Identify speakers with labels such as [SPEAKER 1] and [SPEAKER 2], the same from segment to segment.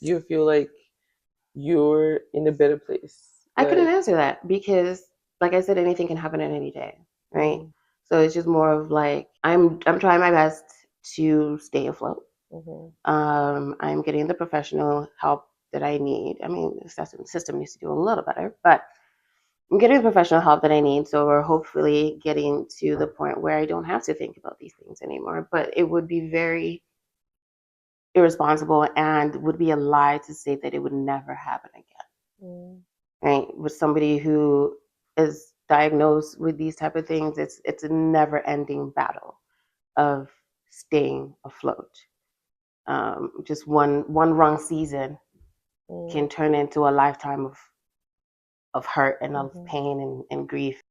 [SPEAKER 1] you feel like you're in a better place?
[SPEAKER 2] I couldn't
[SPEAKER 1] Like,
[SPEAKER 2] answer that because, like I said, anything can happen at any day, right?
[SPEAKER 1] mm,
[SPEAKER 2] So it's just more of like I'm trying my best to stay afloat.
[SPEAKER 1] mhm,
[SPEAKER 2] I'm getting the professional help that I need. I mean, the system needs to do a little better, but I'm getting the professional help that I need. So we're hopefully getting to the point where I don't have to think about these things anymore. But it would be very irresponsible and would be a lie to say that it would never happen again,
[SPEAKER 1] mm,
[SPEAKER 2] right? With somebody who is diagnosed with these type of things, it's a never ending battle of staying afloat. Just one wrong season
[SPEAKER 1] mm,
[SPEAKER 2] can turn into a lifetime of hurt and of
[SPEAKER 1] mhm.
[SPEAKER 2] pain and grief.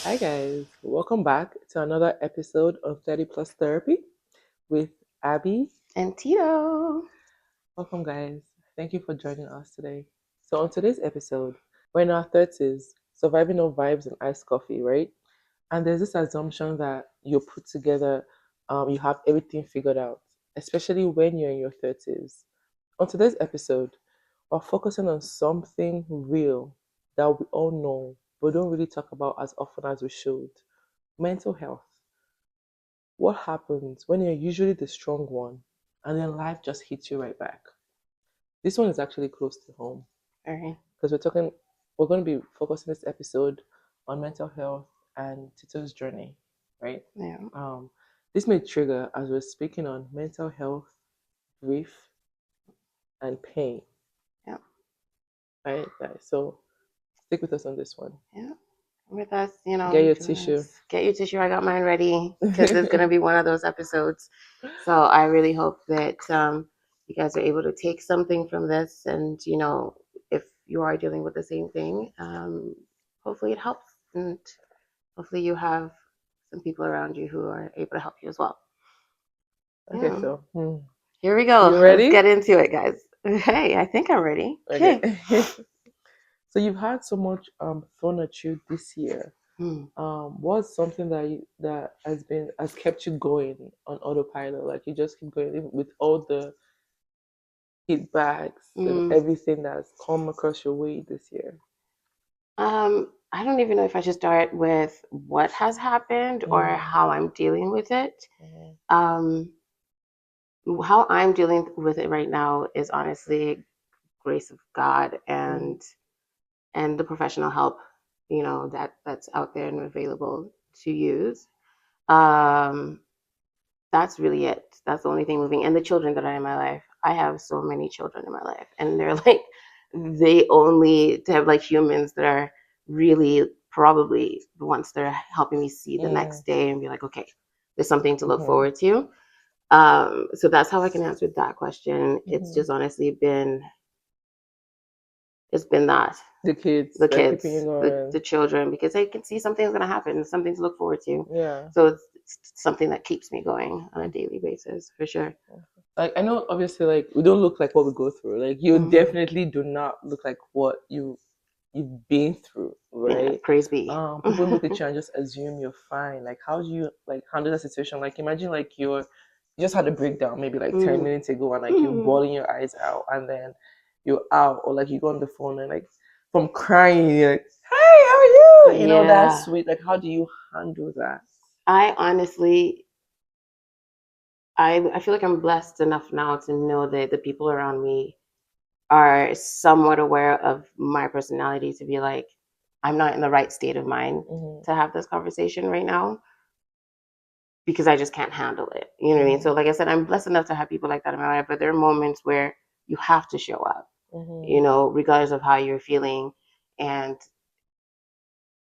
[SPEAKER 1] Hi guys, welcome back to another episode of 30 Plus Therapy with Abby.
[SPEAKER 2] And Tito.
[SPEAKER 1] Welcome guys. Thank you for joining us today. So on today's episode, we're in our 30s, surviving on vibes and iced coffee, right? And there's this assumption that you're put together, you have everything figured out, especially when you're in your 30s. On today's episode, we're focusing on something real that we all know but don't really talk about as often as we should: mental health. What happens when you're usually the strong one and then life just hits you right back? This one is actually close to home
[SPEAKER 2] All right.
[SPEAKER 1] because we're going to be focusing this episode on mental health and Tito's journey, right?
[SPEAKER 2] Yeah.
[SPEAKER 1] Um, this may trigger as we're speaking on mental health, grief, and pain,
[SPEAKER 2] Yeah.
[SPEAKER 1] right, guys? So stick with us on this one.
[SPEAKER 2] Yeah. With us,
[SPEAKER 1] Get your tissue.
[SPEAKER 2] just get your tissue. I got mine ready because it's gonna be one of those episodes. So I really hope that you guys are able to take something from this, and if you are dealing with the same thing, hopefully it helps, and hopefully you have some people around you who are able to help you as well.
[SPEAKER 1] Okay,
[SPEAKER 2] Yeah.
[SPEAKER 1] so
[SPEAKER 2] Here we go.
[SPEAKER 1] you
[SPEAKER 2] Let's
[SPEAKER 1] ready?
[SPEAKER 2] get into it, guys. Hey, I think I'm ready.
[SPEAKER 1] Okay.
[SPEAKER 2] Okay.
[SPEAKER 1] So you've had so much thrown at you this year.
[SPEAKER 2] Hmm.
[SPEAKER 1] What's something that has kept you going on autopilot? Like you just keep going even with all the feedbacks and
[SPEAKER 2] Mm.
[SPEAKER 1] everything that's come across your way this year.
[SPEAKER 2] I don't even know if I should start with what has happened or
[SPEAKER 1] Mm,
[SPEAKER 2] how I'm dealing with it.
[SPEAKER 1] mhm,
[SPEAKER 2] Um, how I'm dealing with it right now is honestly grace of God
[SPEAKER 1] mm,
[SPEAKER 2] and the professional help, that's out there and available to use. Um, that's really it. That's the only thing moving. And the children that are in my life. I have so many children in my life, and they're like they only to have like humans that are really probably the ones that are helping me see the
[SPEAKER 1] mm,
[SPEAKER 2] next day and be like, okay, there's something to look
[SPEAKER 1] mhm,
[SPEAKER 2] forward to. So that's how I can answer that question. It's
[SPEAKER 1] mhm.
[SPEAKER 2] just honestly it's been that
[SPEAKER 1] The kids,
[SPEAKER 2] the
[SPEAKER 1] they're keeping you
[SPEAKER 2] kids, the
[SPEAKER 1] going.
[SPEAKER 2] children, because I can see something's gonna happen, something to look forward to.
[SPEAKER 1] Yeah.
[SPEAKER 2] So it's something that keeps me going on a daily basis for sure.
[SPEAKER 1] Like I know obviously like we don't look like what we go through. Like you
[SPEAKER 2] Mm.
[SPEAKER 1] definitely do not look like what you've been through,
[SPEAKER 2] Yeah,
[SPEAKER 1] right?
[SPEAKER 2] praise be.
[SPEAKER 1] People look at you and just assume you're fine. Like how do you like handle that situation? Like imagine like you just had a breakdown maybe like 10
[SPEAKER 2] Mm.
[SPEAKER 1] minutes ago and like you're bawling your eyes out and then you're out or like you go on the phone and like from crying you're like, hey, how are you? You know, that's
[SPEAKER 2] Yeah,
[SPEAKER 1] sweet. Like how do you handle that?
[SPEAKER 2] I honestly, I feel like I'm blessed enough now to know that the people around me are somewhat aware of my personality to be like, I'm not in the right state of mind
[SPEAKER 1] Mm-hmm.
[SPEAKER 2] to have this conversation right now because I just can't handle it. You know what I mean?
[SPEAKER 1] Mm-hmm.
[SPEAKER 2] So, like I said, I'm blessed enough to have people like that in my life, but there are moments where you have to show up,
[SPEAKER 1] Mm-hmm.
[SPEAKER 2] regardless of how you're feeling. And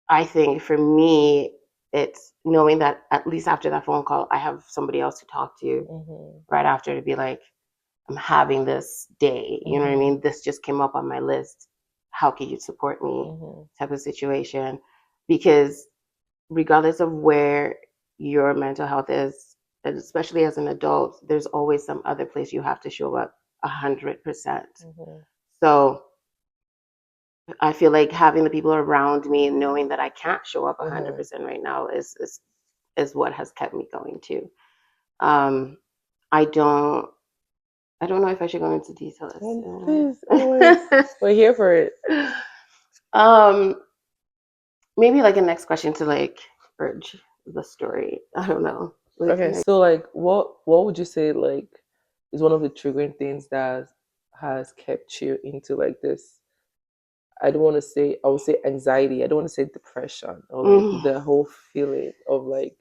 [SPEAKER 2] I think for me, it's knowing that at least after that phone call, I have somebody else to talk to
[SPEAKER 1] Mm-hmm.
[SPEAKER 2] right after to be like, I'm having this day. You know what I
[SPEAKER 1] Mm-hmm.
[SPEAKER 2] mean? This just came up on my list. How can you support me?
[SPEAKER 1] Mm-hmm.
[SPEAKER 2] Type of situation. Because regardless of where your mental health is, especially as an adult, there's always some other place you have to show up 100%.
[SPEAKER 1] Mm-hmm.
[SPEAKER 2] So I feel like having the people around me, knowing that I can't show up
[SPEAKER 1] Mm-hmm.
[SPEAKER 2] 100% right now, is what has kept me going too. Um, I don't I don't know if I should go into details.
[SPEAKER 1] Please, always. We're here for it.
[SPEAKER 2] um, maybe like a next question to like urge the story. I don't know. Like,
[SPEAKER 1] Okay, so like what would you say like is one of the triggering things that has kept you into like this, I don't want to say, I would say anxiety, I don't want to say depression or like
[SPEAKER 2] mm,
[SPEAKER 1] the whole feeling of like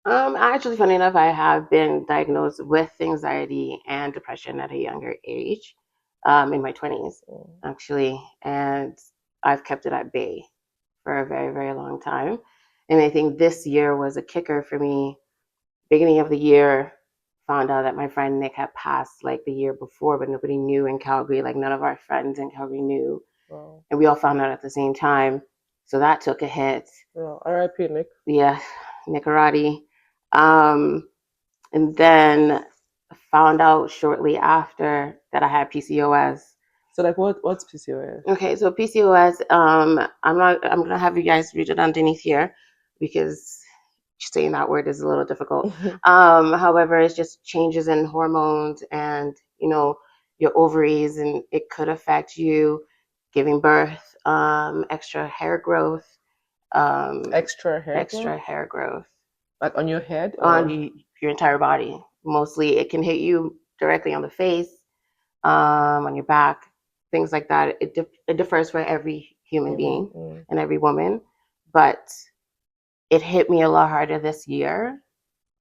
[SPEAKER 2] actually, funny enough, I have been diagnosed with anxiety and depression at a younger age, in my 20s,
[SPEAKER 1] mm,
[SPEAKER 2] actually, and I've kept it at bay for a very, very long time. And I think this year was a kicker for me. Beginning of the year, found out that my friend Nick had passed like the year before, but nobody knew in Calgary. Like none of our friends in Calgary knew,
[SPEAKER 1] wow,
[SPEAKER 2] and we all found out at the same time. So that took a hit.
[SPEAKER 1] wow. R.I.P. Nick.
[SPEAKER 2] Yeah, Nicarati. Um, and then found out shortly after that I had PCOS.
[SPEAKER 1] So like what's PCOS?
[SPEAKER 2] Okay, so PCOS, I'm gonna have you guys read it underneath here because saying that word is a little difficult. However, it's just changes in hormones and your ovaries, and it could affect you giving birth, extra hair growth, um,
[SPEAKER 1] Extra hair growth?
[SPEAKER 2] extra hair growth
[SPEAKER 1] Like on your head
[SPEAKER 2] on
[SPEAKER 1] or
[SPEAKER 2] your entire body. Mostly, it can hit you directly on the face, on your back, things like that. It differs for every human
[SPEAKER 1] mm-hmm,
[SPEAKER 2] being
[SPEAKER 1] mm,
[SPEAKER 2] and every woman, but it hit me a lot harder this year.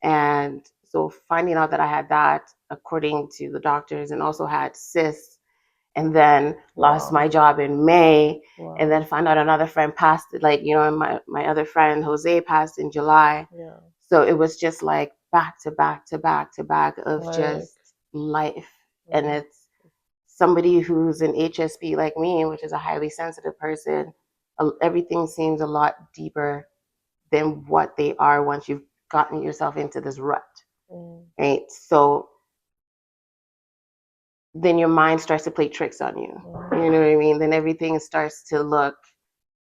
[SPEAKER 2] And so finding out that I had that, according to the doctors, and also had cysts, and then lost
[SPEAKER 1] wow,
[SPEAKER 2] my job in May, and
[SPEAKER 1] wow,
[SPEAKER 2] then found out another friend passed, like, and my other friend Jose passed in July.
[SPEAKER 1] yeah,
[SPEAKER 2] So it was just like back to back to back to back of
[SPEAKER 1] like
[SPEAKER 2] just life. And
[SPEAKER 1] mm,
[SPEAKER 2] it's somebody who's an HSP like me, which is a highly sensitive person. Everything seems a lot deeper than what they are once you've gotten yourself into this rut,
[SPEAKER 1] mm,
[SPEAKER 2] right? So then your mind starts to play tricks on you. You know
[SPEAKER 1] mm,
[SPEAKER 2] what I mean? Then everything starts to look,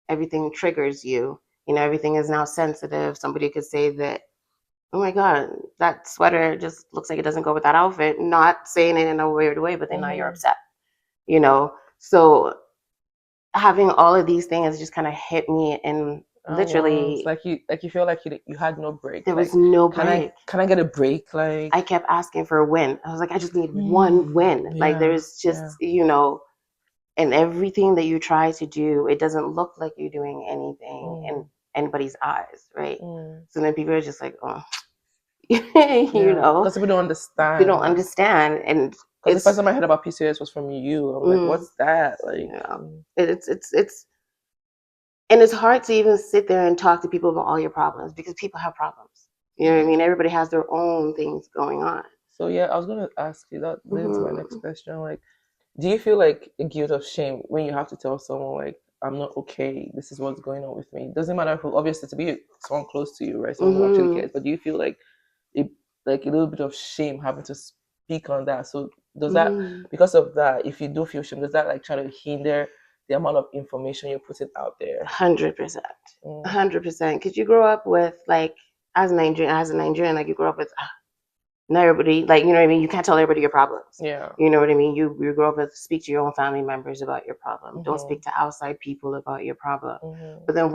[SPEAKER 2] everything triggers you. Everything is now sensitive. Somebody could say that, oh my God, that sweater just looks like it doesn't go with that outfit. Not saying it in a weird way, but then now you're
[SPEAKER 1] mm-hmm.
[SPEAKER 2] upset, you know? So having all of these things just kind of hit me, and
[SPEAKER 1] Oh wow, it's
[SPEAKER 2] literally
[SPEAKER 1] like you feel like you had no break.
[SPEAKER 2] there
[SPEAKER 1] Like
[SPEAKER 2] was no
[SPEAKER 1] can I
[SPEAKER 2] break.
[SPEAKER 1] can I get a break? Like
[SPEAKER 2] I kept asking for a win. I was like, I just need one win. Like
[SPEAKER 1] yeah,
[SPEAKER 2] there's just,
[SPEAKER 1] yeah,
[SPEAKER 2] and everything that you try to do, it doesn't look like you're doing anything in
[SPEAKER 1] mm,
[SPEAKER 2] anybody's eyes, right?
[SPEAKER 1] mm,
[SPEAKER 2] So then people are just like, oh,
[SPEAKER 1] yeah. Because people don't
[SPEAKER 2] they don't
[SPEAKER 1] understand.
[SPEAKER 2] understand, and
[SPEAKER 1] Because the first
[SPEAKER 2] it's,
[SPEAKER 1] time I heard about PCOS was from you. I'm like,
[SPEAKER 2] mm,
[SPEAKER 1] what's that? Like,
[SPEAKER 2] yeah, it's and it's hard to even sit there and talk to people about all your problems because people have problems. You know what I
[SPEAKER 1] yeah.
[SPEAKER 2] mean? Everybody has their own things going on.
[SPEAKER 1] So yeah, I was gonna ask you that leads to my next
[SPEAKER 2] Hmm.
[SPEAKER 1] question. Like, do you feel like a guilt of shame when you have to tell someone like I'm not okay, this is what's going on with me? It doesn't matter who, obviously to be someone close to you, right? Someone who actually
[SPEAKER 2] Hmm.
[SPEAKER 1] cares. But do you feel it, like a little bit of shame having to speak on that? So does that,
[SPEAKER 2] Hmm.
[SPEAKER 1] because of that, if you do feel shame, does that like try to hinder the amount of information you're putting out there?
[SPEAKER 2] 100%,
[SPEAKER 1] Mm,
[SPEAKER 2] 100%. Because you grow up with like, as a Nigerian, like you grow up with, not everybody, like, you know what I mean? You can't tell everybody your problems.
[SPEAKER 1] yeah.
[SPEAKER 2] You know what I mean? You grow up with, speak to your own family members about your problem. Don't
[SPEAKER 1] Mm-hmm.
[SPEAKER 2] speak to outside people about your problem.
[SPEAKER 1] Mm-hmm.
[SPEAKER 2] But then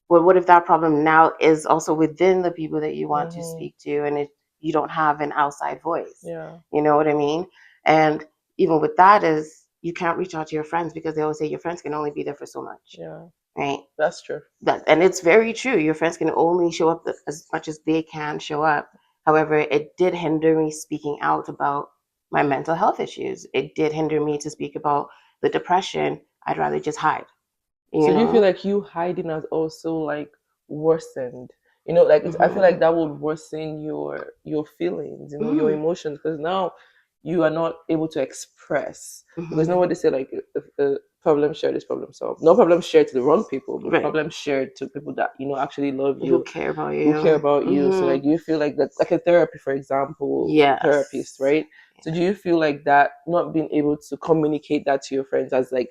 [SPEAKER 2] well, what if that problem now is also within the people that you want to
[SPEAKER 1] Mm-hmm.
[SPEAKER 2] speak to, and you don't have an outside voice?
[SPEAKER 1] Yeah.
[SPEAKER 2] You know what I mean? And even with that is you can't reach out to your friends because they always say your friends can only be there for so much,
[SPEAKER 1] Yeah.
[SPEAKER 2] right?
[SPEAKER 1] That's true.
[SPEAKER 2] That, and it's very true. Your friends can only show up as much as they can show up. However, it did hinder me speaking out about my mental health issues. It did hinder me to speak about the depression. I'd rather just hide, you
[SPEAKER 1] So do you feel
[SPEAKER 2] know?
[SPEAKER 1] like you hiding has also like worsened? You know, like I feel like
[SPEAKER 2] Hmm.
[SPEAKER 1] that would worsen your feelings, your
[SPEAKER 2] Hmm.
[SPEAKER 1] emotions, because now you are not able to express. Because
[SPEAKER 2] Hmm.
[SPEAKER 1] know what they say, like a problem shared is problem solved. No problem shared to the wrong people, but
[SPEAKER 2] Right.
[SPEAKER 1] problem shared to people that actually love
[SPEAKER 2] Who
[SPEAKER 1] you,
[SPEAKER 2] care about
[SPEAKER 1] who care
[SPEAKER 2] you?
[SPEAKER 1] about you. So
[SPEAKER 2] Hmm.
[SPEAKER 1] like, do you feel like that, like a therapy, for example, therapist,
[SPEAKER 2] Yes.
[SPEAKER 1] right? So do you feel like that not being able to communicate that to your friends as like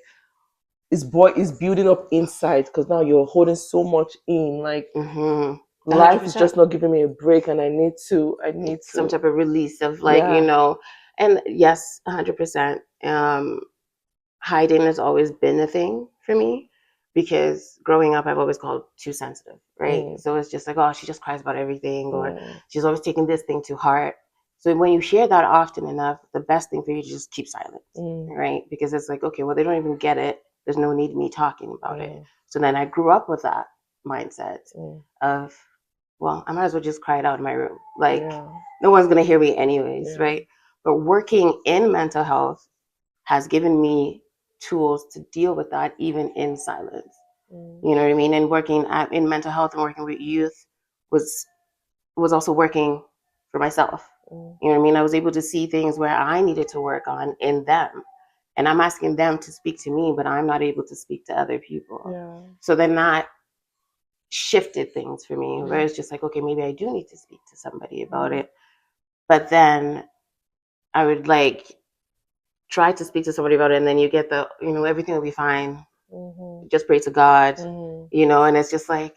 [SPEAKER 1] is building up inside because now you're holding so much in. Like
[SPEAKER 2] Mm-hmm.
[SPEAKER 1] life is
[SPEAKER 2] 100%.
[SPEAKER 1] just not giving me a break, and I need
[SPEAKER 2] Some
[SPEAKER 1] to,
[SPEAKER 2] type of release of like,
[SPEAKER 1] yeah.
[SPEAKER 2] and yes, 100%. Hiding has always been a thing for me because growing up, I've always called too sensitive, right?
[SPEAKER 1] Mm,
[SPEAKER 2] So it's just like, oh, she just cries about everything, or
[SPEAKER 1] mm,
[SPEAKER 2] she's always taking this thing to heart. So when you share that often enough, the best thing for you to just keep silent,
[SPEAKER 1] mm,
[SPEAKER 2] right? Because it's like, okay, well, they don't even get it. There's no need me talking about it.
[SPEAKER 1] mm,
[SPEAKER 2] So then I grew up with that mindset
[SPEAKER 1] mm,
[SPEAKER 2] of, well, I might as well just cry it out in my room. Like,
[SPEAKER 1] yeah,
[SPEAKER 2] no one's going to hear me anyways,
[SPEAKER 1] yeah,
[SPEAKER 2] right? But working in mental health has given me tools to deal with that even in silence.
[SPEAKER 1] mm,
[SPEAKER 2] You know what I mean? And working in mental health and working with youth was also working for myself.
[SPEAKER 1] mm,
[SPEAKER 2] You know what I mean? I was able to see things where I needed to work on in them. And I'm asking them to speak to me, but I'm not able to speak to other people.
[SPEAKER 1] yeah,
[SPEAKER 2] So then that shifted things for me, where
[SPEAKER 1] mm,
[SPEAKER 2] it's just like, okay, maybe I do need to speak to somebody about
[SPEAKER 1] mm,
[SPEAKER 2] it. But then I would like try to speak to somebody about it, and then you get the, everything will be fine.
[SPEAKER 1] mhm,
[SPEAKER 2] Just pray to God,
[SPEAKER 1] mhm.
[SPEAKER 2] and it's just like,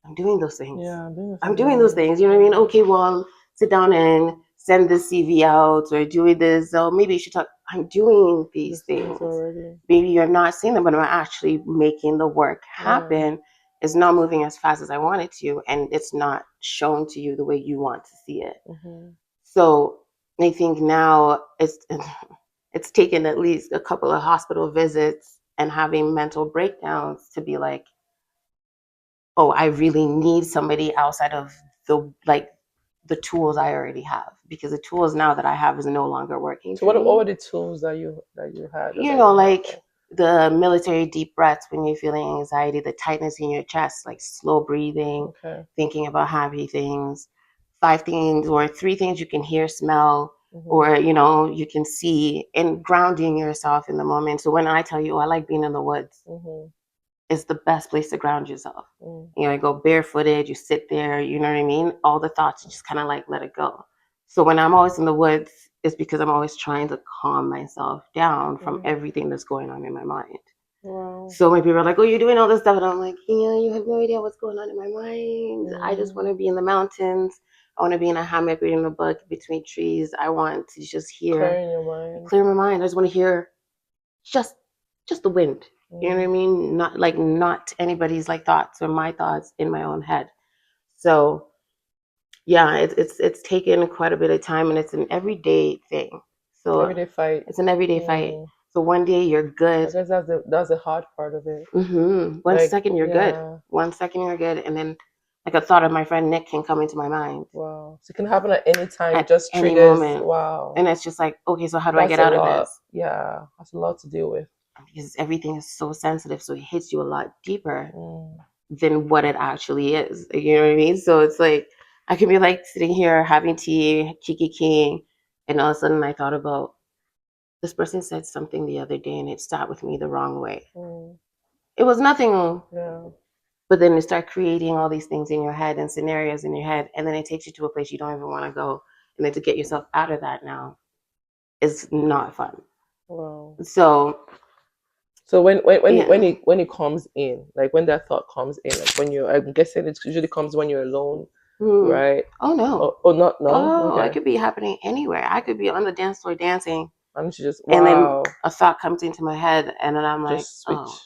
[SPEAKER 2] I'm doing those things.
[SPEAKER 1] Yeah, I'm doing the
[SPEAKER 2] I'm
[SPEAKER 1] things
[SPEAKER 2] doing those
[SPEAKER 1] around me.
[SPEAKER 2] things. You know what I mean?
[SPEAKER 1] Yeah,
[SPEAKER 2] Okay, well, sit down and send this CV out or doing this. So maybe you should talk. I'm doing
[SPEAKER 1] the
[SPEAKER 2] these
[SPEAKER 1] things
[SPEAKER 2] things.
[SPEAKER 1] already.
[SPEAKER 2] Maybe you're not seeing them, but I'm actually making the work
[SPEAKER 1] Yeah,
[SPEAKER 2] happen. It's not moving as fast as I want it to, and it's not shown to you the way you want to see it.
[SPEAKER 1] mhm,
[SPEAKER 2] So I think now it's taken at least a couple of hospital visits and having mental breakdowns to be like, oh, I really need somebody outside of the tools I already have, because the tools now that I have is no longer working
[SPEAKER 1] so
[SPEAKER 2] for
[SPEAKER 1] what
[SPEAKER 2] me.
[SPEAKER 1] were the tools that you had or
[SPEAKER 2] You
[SPEAKER 1] that
[SPEAKER 2] know,
[SPEAKER 1] you have
[SPEAKER 2] like
[SPEAKER 1] there?
[SPEAKER 2] the military deep breaths when you're feeling anxiety, the tightness in your chest, like slow breathing,
[SPEAKER 1] Okay.
[SPEAKER 2] thinking about happy things, 5 things or 3 things you can hear, smell,
[SPEAKER 1] Mhm,
[SPEAKER 2] or you can see, and grounding yourself in the moment. So when I tell you, oh, I like being in the woods,
[SPEAKER 1] mhm,
[SPEAKER 2] it's the best place to ground yourself.
[SPEAKER 1] mm,
[SPEAKER 2] You go barefooted, you sit there, you know what I mean? All the thoughts, you just kind of like let it go. So when I'm always in the woods, it's because I'm always trying to calm myself down from
[SPEAKER 1] mm.
[SPEAKER 2] everything that's going on in my mind.
[SPEAKER 1] Wow.
[SPEAKER 2] So when people are like, oh, you're doing all this stuff, and I'm like, you have no idea what's going on in my mind. I just
[SPEAKER 1] Mm.
[SPEAKER 2] want to be in the mountains. I want to be in a hammock reading a book between trees. I want to just hear,
[SPEAKER 1] Clearing your mind.
[SPEAKER 2] clear my mind. I just want to hear just just the wind. You know what I
[SPEAKER 1] Mm.
[SPEAKER 2] mean? Not anybody's like thoughts or my thoughts in my own head. So yeah, it's taken quite a bit of time, and it's an everyday thing. So
[SPEAKER 1] Everyday fight.
[SPEAKER 2] it's an everyday fight.
[SPEAKER 1] Mm.
[SPEAKER 2] So one day you're
[SPEAKER 1] I
[SPEAKER 2] good.
[SPEAKER 1] guess that's the hard part of it.
[SPEAKER 2] One
[SPEAKER 1] Like,
[SPEAKER 2] second you're good.
[SPEAKER 1] yeah,
[SPEAKER 2] 1 second you're good, and then like a thought of my friend Nick can come into my mind
[SPEAKER 1] wow. So it can happen at any time. It
[SPEAKER 2] at
[SPEAKER 1] just
[SPEAKER 2] any
[SPEAKER 1] triggers.
[SPEAKER 2] moment,
[SPEAKER 1] Wow.
[SPEAKER 2] and it's just like, okay, so how do I
[SPEAKER 1] That's
[SPEAKER 2] get
[SPEAKER 1] a
[SPEAKER 2] out of
[SPEAKER 1] lot.
[SPEAKER 2] this?
[SPEAKER 1] Yeah, that's a lot to deal with.
[SPEAKER 2] Because everything is so sensitive, so it hits you a lot deeper
[SPEAKER 1] Mm.
[SPEAKER 2] than what it actually is. You know what I mean? So it's like I could be like sitting here having tea, Kiki King, and all of a sudden I thought about this person said something the other day and it sat with me the wrong way.
[SPEAKER 1] Mm.
[SPEAKER 2] It was nothing,
[SPEAKER 1] Yeah.
[SPEAKER 2] but then you start creating all these things in your head and scenarios in your head, and then it takes you to a place you don't even want to go. And then to get yourself out of that now is not fun.
[SPEAKER 1] Wow.
[SPEAKER 2] So
[SPEAKER 1] So
[SPEAKER 2] yeah.
[SPEAKER 1] when it comes in, like when that thought comes in, like when you're, I'm guessing it usually comes when you're alone,
[SPEAKER 2] Hmm.
[SPEAKER 1] right?
[SPEAKER 2] Oh no.
[SPEAKER 1] Oh, not no.
[SPEAKER 2] Oh, it
[SPEAKER 1] Okay.
[SPEAKER 2] could be happening anywhere. I could be on the dance floor dancing,
[SPEAKER 1] I'm just
[SPEAKER 2] and then
[SPEAKER 1] wow.
[SPEAKER 2] a thought comes into my head, and then I'm like,
[SPEAKER 1] Just
[SPEAKER 2] oh,
[SPEAKER 1] switch.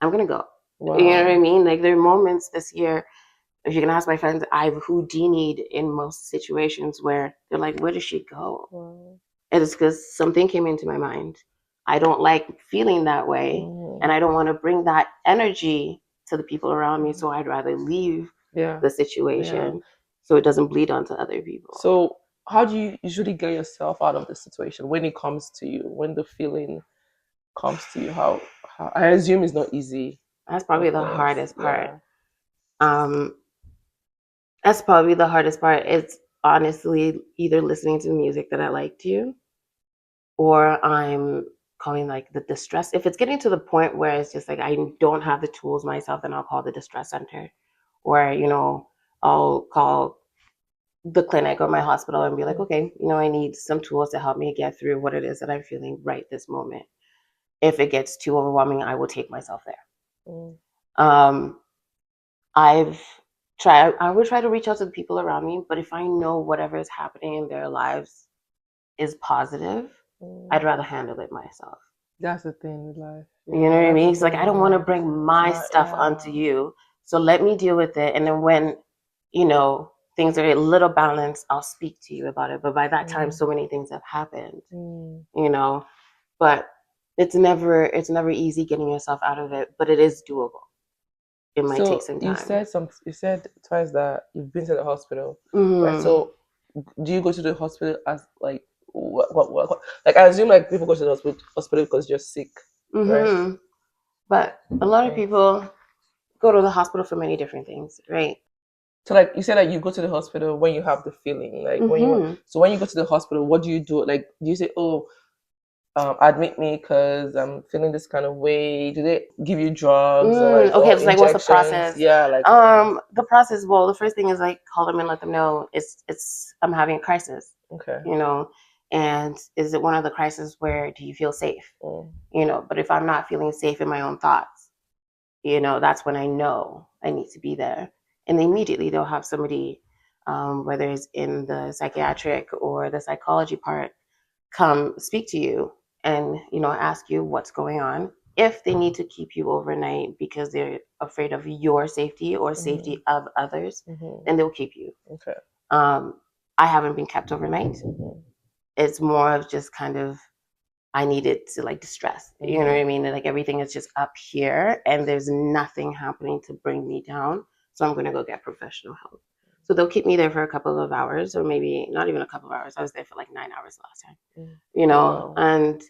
[SPEAKER 2] I'm gonna go. You know what I
[SPEAKER 1] Wow.
[SPEAKER 2] mean? Like there are moments this year. If you can ask my friends, I've Houdini'd in most situations where they're like, "Where does she go?"
[SPEAKER 1] Wow.
[SPEAKER 2] And it's because something came into my mind. I don't like feeling that way, and
[SPEAKER 1] Mm.
[SPEAKER 2] I don't want to bring that energy to the people around me.
[SPEAKER 1] Mm.
[SPEAKER 2] So I'd rather leave
[SPEAKER 1] Yeah.
[SPEAKER 2] the
[SPEAKER 1] Yeah.
[SPEAKER 2] situation so it doesn't bleed onto other people.
[SPEAKER 1] So how do you usually get yourself out of the situation when it comes to you, when the feeling comes to you? How I assume it's not easy,
[SPEAKER 2] That's
[SPEAKER 1] of
[SPEAKER 2] probably the
[SPEAKER 1] course.
[SPEAKER 2] hardest part.
[SPEAKER 1] Yeah.
[SPEAKER 2] Um, that's probably the hardest part. It's honestly either listening to music that I like to, or I'm calling like the distress. If it's getting to the point where it's just like I don't have the tools myself, then I'll call the distress center, or I'll call the clinic or my hospital and be like,
[SPEAKER 1] Mm.
[SPEAKER 2] okay, I need some tools to help me get through what it is that I'm feeling right this moment. If it gets too overwhelming, I will take myself there.
[SPEAKER 1] Mm.
[SPEAKER 2] Um, I've tried. I would try to reach out to the people around me, but if I know whatever is happening in their lives is positive, I'd rather handle it myself.
[SPEAKER 1] That's the thing with life.
[SPEAKER 2] You know
[SPEAKER 1] Yeah,
[SPEAKER 2] what I
[SPEAKER 1] that's the
[SPEAKER 2] mean? It's like
[SPEAKER 1] thing
[SPEAKER 2] I
[SPEAKER 1] with
[SPEAKER 2] don't want to
[SPEAKER 1] life.
[SPEAKER 2] bring my
[SPEAKER 1] My
[SPEAKER 2] stuff
[SPEAKER 1] yeah.
[SPEAKER 2] onto you, so let me deal with it. And then when things are a little balanced, I'll speak to you about it. But by that time, so many things have happened. You know, but it's never easy getting yourself out of it, but it is doable. It might take
[SPEAKER 1] So
[SPEAKER 2] some
[SPEAKER 1] you
[SPEAKER 2] time.
[SPEAKER 1] said you said twice that you've been to the hospital, right?
[SPEAKER 2] Mm-hmm.
[SPEAKER 1] So do you go to the hospital as like what like I assume like people go to the hospital because you're sick, right?
[SPEAKER 2] Mm-hmm. But a lot of
[SPEAKER 1] Okay.
[SPEAKER 2] people go to the hospital for many different things, right?
[SPEAKER 1] So like you said like you go to the hospital when you have the feeling, like when you
[SPEAKER 2] Mm-hmm.
[SPEAKER 1] so when you go to the hospital, what do you do? Like do you say, oh, admit me because I'm feeling this kind of way? Do they give you drugs or like
[SPEAKER 2] Okay,
[SPEAKER 1] or
[SPEAKER 2] it's like what's the
[SPEAKER 1] injections?
[SPEAKER 2] process?
[SPEAKER 1] Yeah, like
[SPEAKER 2] The process. Well, the first thing is like call them and let them know it's I'm having a crisis.
[SPEAKER 1] okay.
[SPEAKER 2] You know, and is it one of the crises where do you feel safe?
[SPEAKER 1] Mm,
[SPEAKER 2] But if I'm not feeling safe in my own thoughts, that's when I know I need to be there. And immediately they'll have somebody, whether it's in the psychiatric or the psychology part, come speak to you and ask you what's going on. If they need to keep you overnight because they're afraid of your safety or safety of others, then they'll keep you.
[SPEAKER 1] okay.
[SPEAKER 2] Um, I haven't been kept overnight.
[SPEAKER 1] Mm-hmm.
[SPEAKER 2] It's more of just kind of I needed to like distress. You know what I mean? And, like everything is just up here and there's nothing happening to bring me down. So I'm gonna go get professional help. So they'll keep me there for a couple of hours, or maybe not even a couple of hours. I was there for like 9 hours last time.
[SPEAKER 1] Wow.
[SPEAKER 2] And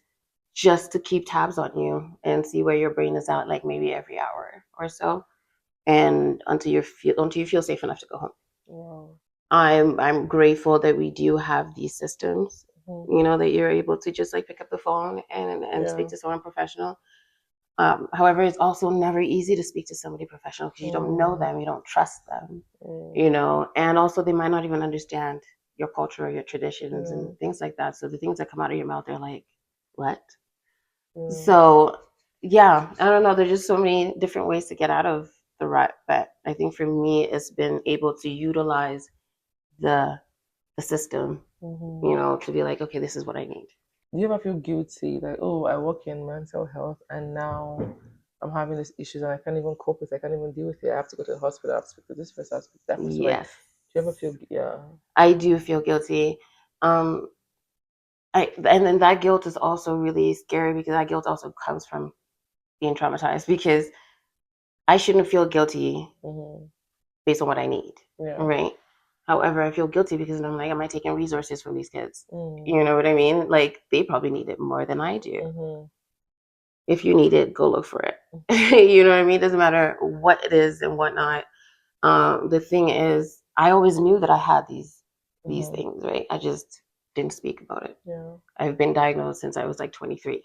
[SPEAKER 2] just to keep tabs on you and see where your brain is at, like maybe every hour or so, and until you feel safe enough to go home.
[SPEAKER 1] Wow.
[SPEAKER 2] I'm grateful that we do have these systems.
[SPEAKER 1] Mhm.
[SPEAKER 2] That you're able to just like pick up the phone and speak
[SPEAKER 1] Yeah.
[SPEAKER 2] to someone professional. However, it's also never easy to speak to somebody professional because you don't know them, you don't trust them, and also they might not even understand your culture or your traditions
[SPEAKER 1] Yeah.
[SPEAKER 2] and things like that. So the things that come out of your mouth, they're like, what?
[SPEAKER 1] Yeah.
[SPEAKER 2] So yeah, I don't know. There's just so many different ways to get out of the rut, but I think for me, it's been able to utilize the the system, to be like, okay, this is what I need.
[SPEAKER 1] Do you ever feel guilty, like, oh, I work in mental health and now I'm having these issues and I can't even cope with it, I can't even deal with it. I have to go to the hospital, I have to speak to this person, I have to speak to that person. Like,
[SPEAKER 2] Yes,
[SPEAKER 1] do you ever feel, yeah.
[SPEAKER 2] I do feel guilty. Um, and then that guilt is also really scary because that guilt also comes from being traumatized because I shouldn't feel guilty based on what I need,
[SPEAKER 1] Yeah.
[SPEAKER 2] right? However, I feel guilty because I'm like, am I taking resources from these kids?
[SPEAKER 1] Mm.
[SPEAKER 2] You know what I mean? Like they probably need it more than I do.
[SPEAKER 1] Mm-hmm.
[SPEAKER 2] If you need it, go look for it. You know what I mean? It doesn't matter what it is and whatnot. The thing is, I always knew that I had these things, right? I just didn't speak about it.
[SPEAKER 1] Yeah.
[SPEAKER 2] I've been diagnosed since I was like 23,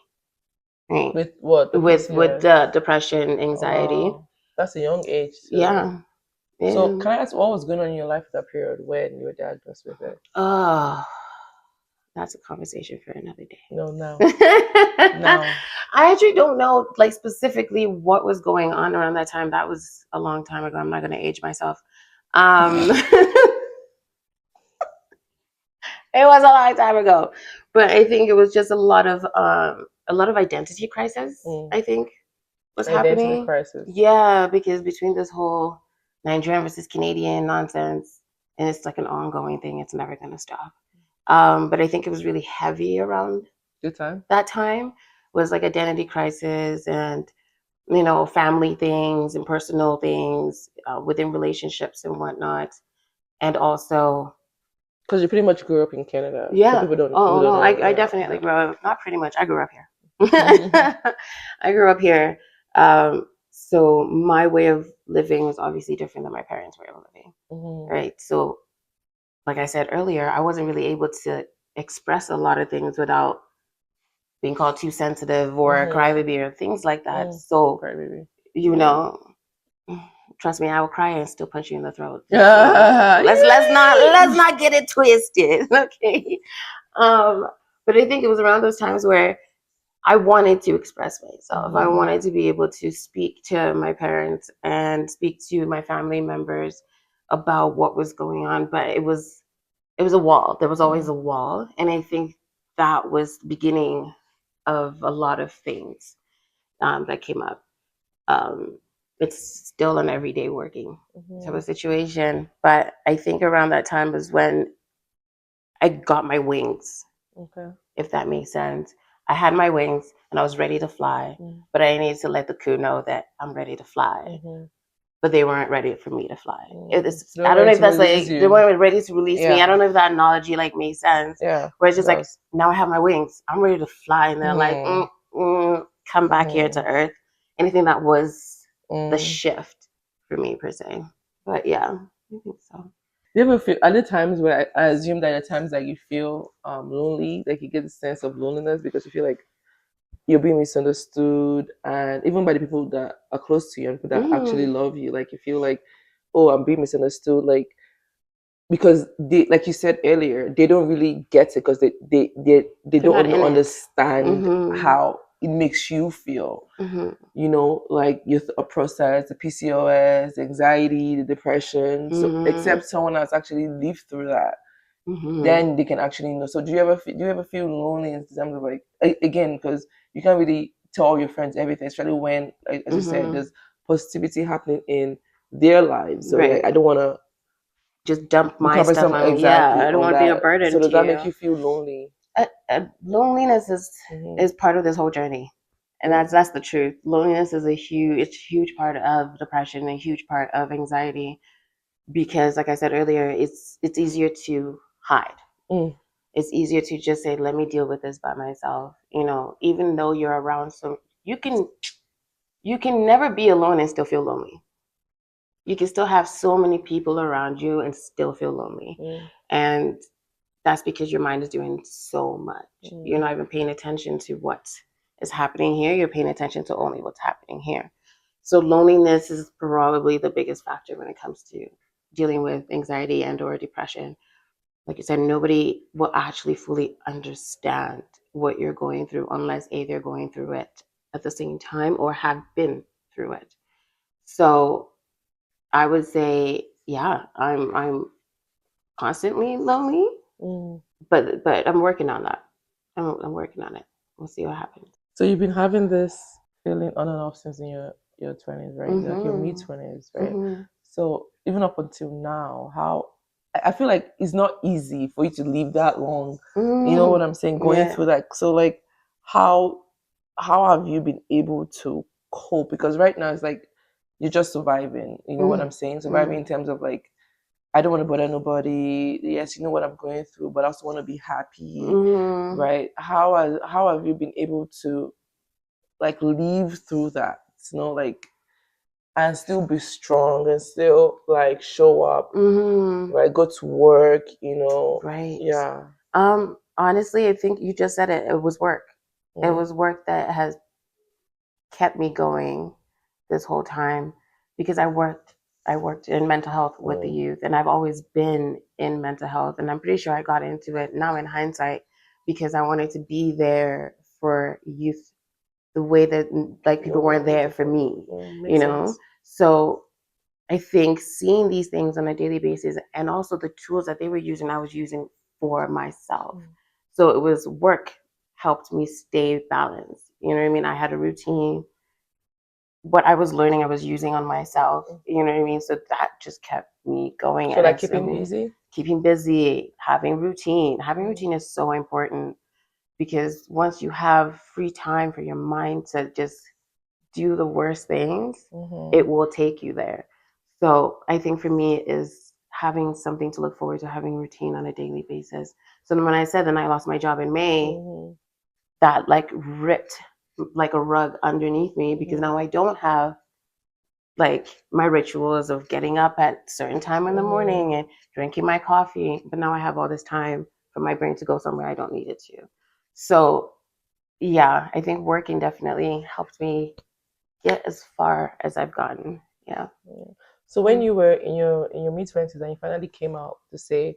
[SPEAKER 2] right?
[SPEAKER 1] With what? The
[SPEAKER 2] With
[SPEAKER 1] PCOS?
[SPEAKER 2] the depression,
[SPEAKER 1] Oh,
[SPEAKER 2] anxiety.
[SPEAKER 1] wow. That's a young age too.
[SPEAKER 2] Yeah,
[SPEAKER 1] So
[SPEAKER 2] yeah.
[SPEAKER 1] can I ask what was going on in your life at that period when you were diagnosed with it?
[SPEAKER 2] Oh, that's a conversation for another day.
[SPEAKER 1] No, now.
[SPEAKER 2] I
[SPEAKER 1] Now.
[SPEAKER 2] actually don't know like specifically what was going on around that time. That was a long time ago. I'm not gonna age myself. It was a long time ago, but I think it was just a lot of identity crisis. I think was
[SPEAKER 1] Identity
[SPEAKER 2] happening.
[SPEAKER 1] crisis.
[SPEAKER 2] Yeah, because between this whole Nigerian versus Canadian nonsense, and it's like an ongoing thing. It's never gonna stop. But I think it was really heavy around
[SPEAKER 1] Good time?
[SPEAKER 2] that time. Was like identity crisis and family things and personal things within relationships and whatnot, and also
[SPEAKER 1] Because you pretty much grew up in Canada. For
[SPEAKER 2] yeah.
[SPEAKER 1] people
[SPEAKER 2] Oh
[SPEAKER 1] don't
[SPEAKER 2] no,
[SPEAKER 1] know.
[SPEAKER 2] I definitely grew up. Not pretty much. I grew up here. I grew up here. So my way of living was obviously different than my parents' way of living, right? So, like I said earlier, I wasn't really able to express a lot of things without being called too sensitive or a crybaby or things like that. So,
[SPEAKER 1] Crybaby.
[SPEAKER 2] you know, trust me, I will cry and still punch you in the throat. So let's not get it twisted, okay? But I think it was around those times where I wanted to express myself. I
[SPEAKER 1] Mm-hmm.
[SPEAKER 2] wanted to be able to speak to my parents and speak to my family members about what was going on, but it was a wall. There was always a wall, and I think that was the beginning of a lot of things that came up. Um, it's still an everyday working type of situation, but I think around that time was when I got my wings,
[SPEAKER 1] Okay.
[SPEAKER 2] if that makes sense. I had my wings and I was ready to fly, but I needed to let the crew know that I'm ready to fly. But they weren't ready for me to fly.
[SPEAKER 1] So they're
[SPEAKER 2] I don't
[SPEAKER 1] ready
[SPEAKER 2] know if
[SPEAKER 1] to
[SPEAKER 2] that's
[SPEAKER 1] release
[SPEAKER 2] like they
[SPEAKER 1] you.
[SPEAKER 2] weren't ready to release me. I
[SPEAKER 1] Yeah.
[SPEAKER 2] don't know if that analogy like made sense.
[SPEAKER 1] Yeah.
[SPEAKER 2] Where it's
[SPEAKER 1] It
[SPEAKER 2] just like
[SPEAKER 1] does.
[SPEAKER 2] now I have my wings, I'm ready to fly, and they're like, come back here to
[SPEAKER 1] Mm.
[SPEAKER 2] Earth. Anything that was the
[SPEAKER 1] Mm.
[SPEAKER 2] shift for me per se. But yeah, I think so.
[SPEAKER 1] Do you ever feel, are there times where I assume that there are times that you feel lonely, like you get a sense of loneliness because you feel like you're being misunderstood, and even by the people that are close to you and people that actually
[SPEAKER 2] Mm,
[SPEAKER 1] love you, like you feel like, oh, I'm being misunderstood, like because they, like you said earlier, they don't really get it because they
[SPEAKER 2] they're not
[SPEAKER 1] don't
[SPEAKER 2] in it.
[SPEAKER 1] understand
[SPEAKER 2] Mm-hmm.
[SPEAKER 1] how it makes you feel.
[SPEAKER 2] Mm-hmm.
[SPEAKER 1] Like youth process, the PCOS, the anxiety, the depression. So
[SPEAKER 2] Mm-hmm.
[SPEAKER 1] except someone has actually lived through that,
[SPEAKER 2] Mm-hmm.
[SPEAKER 1] then they can actually know. So do you ever feel lonely in terms of like again, because you can't really tell all your friends everything, especially when, like, as you said,
[SPEAKER 2] Mm-hmm.
[SPEAKER 1] there's positivity happening in their lives. So you're like,
[SPEAKER 2] Right.
[SPEAKER 1] I don't want to
[SPEAKER 2] Just dump my
[SPEAKER 1] become
[SPEAKER 2] stuff
[SPEAKER 1] some
[SPEAKER 2] on. Yeah,
[SPEAKER 1] exactly
[SPEAKER 2] I don't
[SPEAKER 1] on
[SPEAKER 2] want to be a
[SPEAKER 1] that.
[SPEAKER 2] burden
[SPEAKER 1] So does
[SPEAKER 2] to
[SPEAKER 1] that make
[SPEAKER 2] you.
[SPEAKER 1] you feel lonely?
[SPEAKER 2] Loneliness
[SPEAKER 1] Mm-hmm.
[SPEAKER 2] is part of this whole journey, and that's the truth. Loneliness is it's a huge part of depression, a huge part of anxiety, because like I said earlier, it's easier to hide.
[SPEAKER 1] Mm.
[SPEAKER 2] It's easier to just say, let me deal with this by myself, even though you're around. So you can never be alone and still feel lonely. You can still have so many people around you and still feel lonely.
[SPEAKER 1] Mm.
[SPEAKER 2] And that's because your mind is doing so much. You're
[SPEAKER 1] Mm.
[SPEAKER 2] not even paying attention to what is happening here. You're paying attention to only what's happening here. So loneliness is probably the biggest factor when it comes to dealing with anxiety and or depression. Like you said, nobody will actually fully understand what you're going through unless A, they're going through it at the same time or have been through it. So I would say, yeah, I'm constantly lonely,
[SPEAKER 1] Mm.
[SPEAKER 2] but I'm working on that. I'm working on it. We'll see what happens.
[SPEAKER 1] So you've been having this feeling on and off since in your 20s, right? Like your mid
[SPEAKER 2] Mhm.
[SPEAKER 1] 20s, right?
[SPEAKER 2] Mhm.
[SPEAKER 1] So even up until now, how I feel like it's not easy for you to live that long. You know what
[SPEAKER 2] Mhm.
[SPEAKER 1] I'm saying? Going
[SPEAKER 2] Yeah.
[SPEAKER 1] through that. So like how how have you been able to cope? Because right now it's like you're just surviving. You know what
[SPEAKER 2] Mhm.
[SPEAKER 1] I'm saying? Surviving in
[SPEAKER 2] Mhm.
[SPEAKER 1] terms of like I don't want to bother nobody. Yes, you know what I'm going through, but I also want to be happy,
[SPEAKER 2] Mhm.
[SPEAKER 1] right? How have you been able to like live through that, like, and still be strong and still like show up,
[SPEAKER 2] Mhm.
[SPEAKER 1] right? Go to work,
[SPEAKER 2] Right.
[SPEAKER 1] yeah.
[SPEAKER 2] Honestly, I think you just said it. It was work. It
[SPEAKER 1] Mm,
[SPEAKER 2] was work that has kept me going this whole time because I worked in mental health with the
[SPEAKER 1] mm,
[SPEAKER 2] youth, and I've always been in mental health, and I'm pretty sure I got into it now in hindsight because I wanted to be there for youth the way that like people weren't there for me, you
[SPEAKER 1] makes
[SPEAKER 2] know.
[SPEAKER 1] sense.
[SPEAKER 2] So I think seeing these things on a daily basis and also the tools that they were using, I was using for myself.
[SPEAKER 1] Mm,
[SPEAKER 2] So it was work helped me stay balanced. You know what I mean? I had a routine. What I was learning, I was using on myself.
[SPEAKER 1] mm.
[SPEAKER 2] You know what I mean? So that just kept me going.
[SPEAKER 1] So
[SPEAKER 2] And
[SPEAKER 1] like
[SPEAKER 2] it's, I
[SPEAKER 1] keeping
[SPEAKER 2] mean,
[SPEAKER 1] busy.
[SPEAKER 2] keeping busy, having routine. Having
[SPEAKER 1] Mm,
[SPEAKER 2] routine is so important because once you have free time for your mind to just do the worst things,
[SPEAKER 1] mm-hmm,
[SPEAKER 2] it will take you there. So I think for me is having something to look forward to, having routine on a daily basis. So then when I said then I lost my job in May,
[SPEAKER 1] mm-hmm,
[SPEAKER 2] that like ripped like a rug underneath me because
[SPEAKER 1] mm-hmm,
[SPEAKER 2] now I don't have like my rituals of getting up at certain time in the
[SPEAKER 1] mm-hmm.
[SPEAKER 2] morning and drinking my coffee, but now I have all this time for my brain to go somewhere I don't need it to. So yeah, I think working definitely helped me get as far as I've gotten. Yeah.
[SPEAKER 1] Yeah. So when
[SPEAKER 2] Mm.
[SPEAKER 1] you were in your mid 20s and you finally came out to say,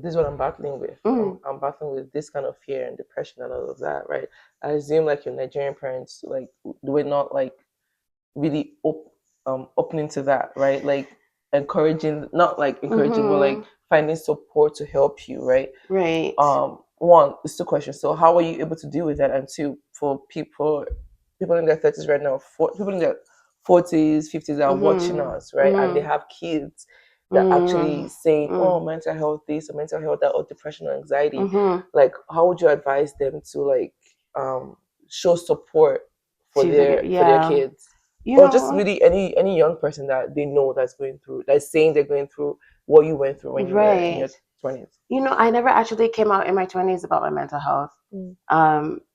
[SPEAKER 1] this is what I'm battling with. I'm battling with this kind of fear and depression and all of that, right? I assume like your Nigerian parents like were not like really opening to that, right? Like encouraging, not like encouraging, but like finding support to help you, right?
[SPEAKER 2] Right.
[SPEAKER 1] One, it's two questions. So how are you able to deal with that? And two, for people in their 30s right now, people in their 40s, 50s are watching us, right? And they have kids that actually saying, oh, mental health this or mental health that or depression or anxiety. Like, how would you advise them to like show support for their kids? Or just really any young person that they know that's going through, that's saying they're going through what you went through when you were in your 20s.
[SPEAKER 2] I never actually came out in my 20s about my mental health.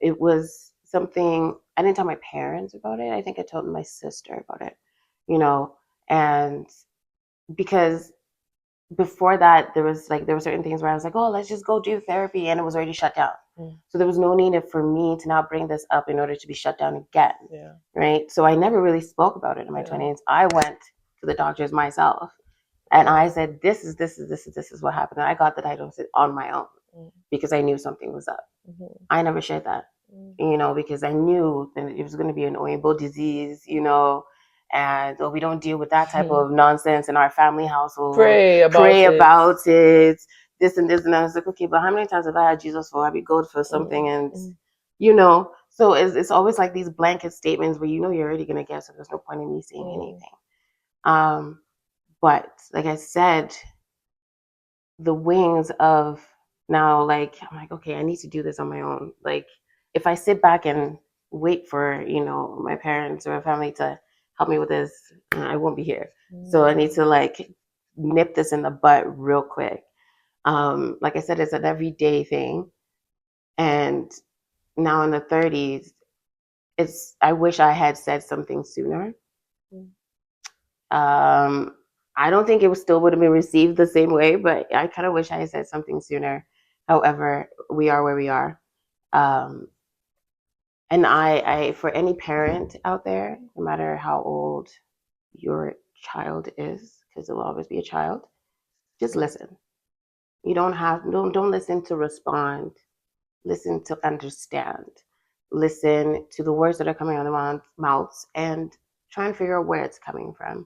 [SPEAKER 2] It was something I didn't tell my parents about it. I think I told my sister about it, and because before that there were certain things where I was like, oh, let's just go do therapy, and it was already shut down. So there was no need for me to now bring this up in order to be shut down again. Right. So I never really spoke about it in my 20s. I went to the doctors myself. And I said, this is what happened. And I got the diagnosis on my own because I knew something was up. I never shared that, because I knew that it was going to be an oinbo disease, and we don't deal with that type of nonsense in our family household.
[SPEAKER 1] Pray about
[SPEAKER 2] it. This and this. And I was like, okay, but how many times have I had Jesus for? I be good for something. And, so it's always like these blanket statements where you're already going to get, so there's no point in me saying anything. But like I said, the wings of now, like, I'm like, okay, I need to do this on my own. Like, if I sit back and wait for, my parents or my family to help me with this, I won't be here. So I need to like nip this in the butt real quick. Like I said, it's an everyday thing. And now in the 30s, I wish I had said something sooner. I don't think it still would have been received the same way, but I kind of wish I had said something sooner. However, we are where we are. And I, for any parent out there, no matter how old your child is, because it will always be a child, just listen. You don't listen to respond. Listen to understand. Listen to the words that are coming out of the mouths and try and figure out where it's coming from.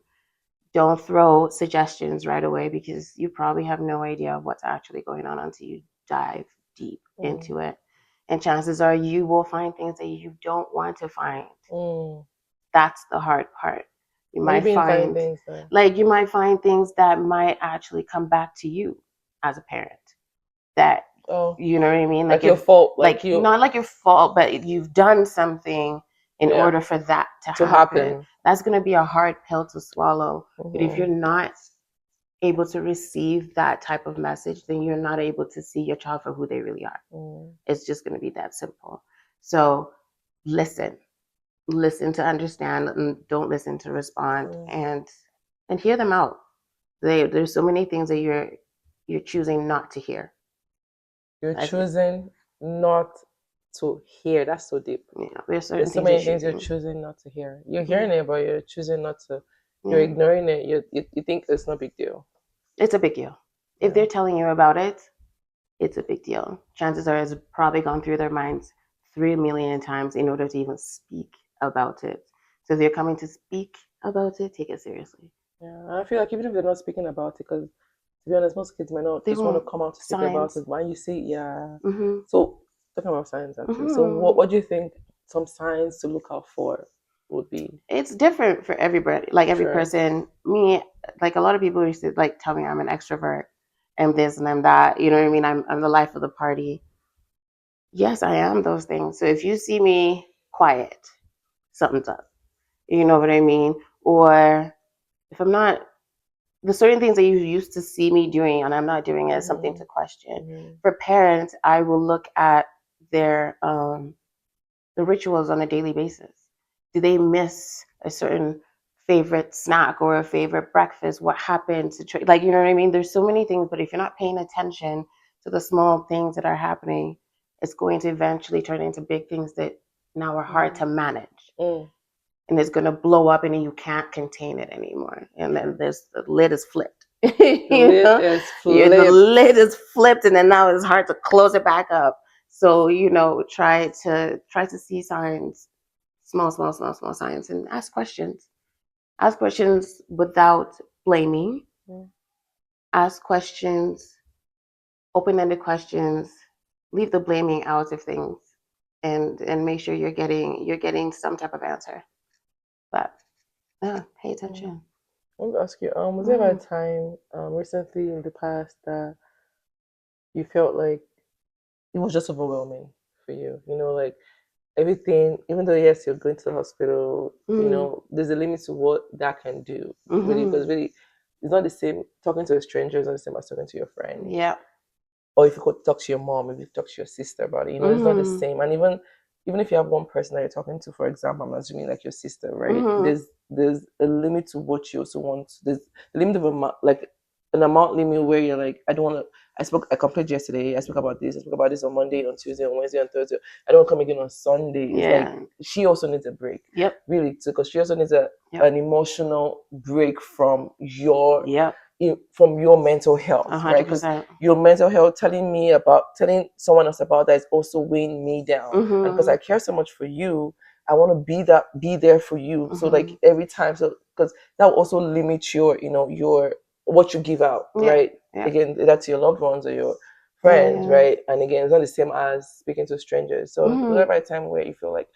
[SPEAKER 2] Don't throw suggestions right away because you probably have no idea what's actually going on until you dive deep into it. And chances are you will find things that you don't want to find. That's the hard part. You might find things you might find things that might actually come back to you as a parent. That you know what I mean?
[SPEAKER 1] Like your fault.
[SPEAKER 2] Not like your fault, but you've done something in order for that to happen. That's going to be a hard pill to swallow. But if you're not able to receive that type of message, then you're not able to see your child for who they really are. It's just going to be that simple. So listen to understand, and don't listen to respond, and hear them out. There's so many things that you're choosing not to hear.
[SPEAKER 1] You're choosing not to hear. That's so deep.
[SPEAKER 2] There's
[SPEAKER 1] so many things you're choosing not to hear. You're hearing it, but you're choosing not to. You're ignoring it. You think it's no big deal.
[SPEAKER 2] It's a big deal. If they're telling you about it, it's a big deal. Chances are it's probably gone through their minds 3 million times in order to even speak about it. So if they're coming to speak about it, take it seriously.
[SPEAKER 1] Yeah, I feel like even if they're not speaking about it, because to be honest, most kids might not just want to come out to speak about it. When you see, So talking about signs actually. So what do you think some signs to look out for would be?
[SPEAKER 2] It's different for everybody. Like every person. Me, like a lot of people used to like tell me I'm an extrovert and this and I'm that. You know what I mean? I'm the life of the party. Yes, I am those things. So if you see me quiet, something's up. You know what I mean? Or if I'm not, the certain things that you used to see me doing and I'm not doing it, something to question. For parents, I will look at their the rituals on a daily basis. Do they miss a certain favorite snack or a favorite breakfast? What happened to you know what I mean? There's so many things, but if you're not paying attention to the small things that are happening, it's going to eventually turn into big things that now are hard to manage. And it's going to blow up and you can't contain it anymore. And then the lid is flipped.
[SPEAKER 1] The lid is
[SPEAKER 2] The
[SPEAKER 1] flipped.
[SPEAKER 2] lid is flipped, and then now it's hard to close it back up. So try to see signs, small signs, and ask questions. Ask questions without blaming.
[SPEAKER 1] Mm.
[SPEAKER 2] Ask questions, open-ended questions. Leave the blaming out of things, and make sure you're getting some type of answer. But pay
[SPEAKER 1] Mm.
[SPEAKER 2] attention.
[SPEAKER 1] I want to ask you, was there ever a
[SPEAKER 2] Mm.
[SPEAKER 1] time recently in the past that you felt like it was just overwhelming for you? You know, like everything, even though yes, you're going to the hospital, you
[SPEAKER 2] Mm.
[SPEAKER 1] know, there's a limit to what that can do. Really,
[SPEAKER 2] Mm-hmm.
[SPEAKER 1] because really it's not the same talking to a stranger is not the same as talking to your friend.
[SPEAKER 2] Yeah.
[SPEAKER 1] Or if you could talk to your mom, if you talk to your sister about it, you know, it's not the
[SPEAKER 2] Mm-hmm.
[SPEAKER 1] same. And even if you have one person that you're talking to, for example, I'm assuming like your sister, right?
[SPEAKER 2] Mm-hmm.
[SPEAKER 1] There's a limit to what you also want. There's a limit of amount, like an amount limit where you're like, I don't want to. I complained yesterday. I spoke about this. I spoke about this on Monday, on Tuesday, on Wednesday, on Thursday. I don't come again on Sunday. It's like
[SPEAKER 2] Yeah.
[SPEAKER 1] she also needs a break,
[SPEAKER 2] Yep.
[SPEAKER 1] really, because she also needs
[SPEAKER 2] Yep.
[SPEAKER 1] an emotional break from
[SPEAKER 2] Yep.
[SPEAKER 1] from your mental
[SPEAKER 2] A
[SPEAKER 1] health, right?
[SPEAKER 2] hundred
[SPEAKER 1] Because
[SPEAKER 2] percent.
[SPEAKER 1] your mental health telling someone else about that is also weighing me down. And because
[SPEAKER 2] Mm-hmm.
[SPEAKER 1] I care so much for you, I want to be there for you. So
[SPEAKER 2] Mm-hmm.
[SPEAKER 1] like every time, so because that will also limit your what you give out,
[SPEAKER 2] Yeah.
[SPEAKER 1] right?
[SPEAKER 2] Yeah.
[SPEAKER 1] Again, that's your loved ones or your
[SPEAKER 2] Yeah.
[SPEAKER 1] friends,
[SPEAKER 2] Yeah.
[SPEAKER 1] right? And again, it's not the same as speaking to strangers. So
[SPEAKER 2] Mm-hmm.
[SPEAKER 1] whenever a time where you feel like